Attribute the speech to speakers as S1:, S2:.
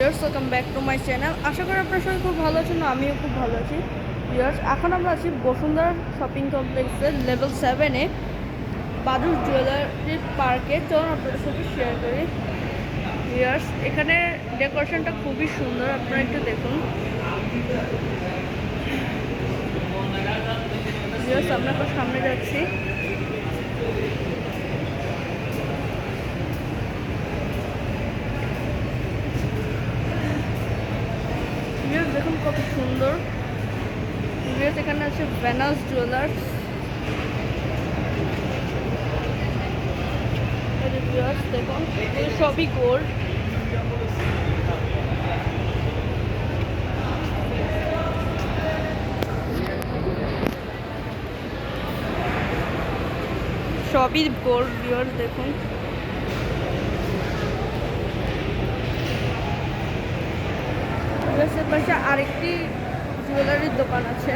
S1: Welcome back to my channel. আশা করি আপনার সবাই খুব ভালো আছেন, আমিও খুব ভালো আছি। ভিউয়ার্স, এখন আমরা আছি বসুন্ধরা শপিং কমপ্লেক্সের লেভেল 7-এ বাদুর জুয়েলারি পার্কে। চলুন আপনাদের সাথে শেয়ার করি। ভিউয়ার্স, এখানে ডেকোরেশনটা খুবই সুন্দর, আপনারা একটু দেখুন। ভিউয়ার্স, আমরা এখন সামনে যাচ্ছি। ভিউয়ার্স, দেখুন কত সুন্দর। ভিউয়ার্স, এখানে আছে ভেনাস জুয়েলার্স। ভিউয়ার্স দেখুন, এগুলো সবই গোল্ড। সবই গোল্ড। ভিউয়ার্স দেখুন, ভিউয়ার্সের পাশে আরেকটি জুয়েলারির দোকান আছে।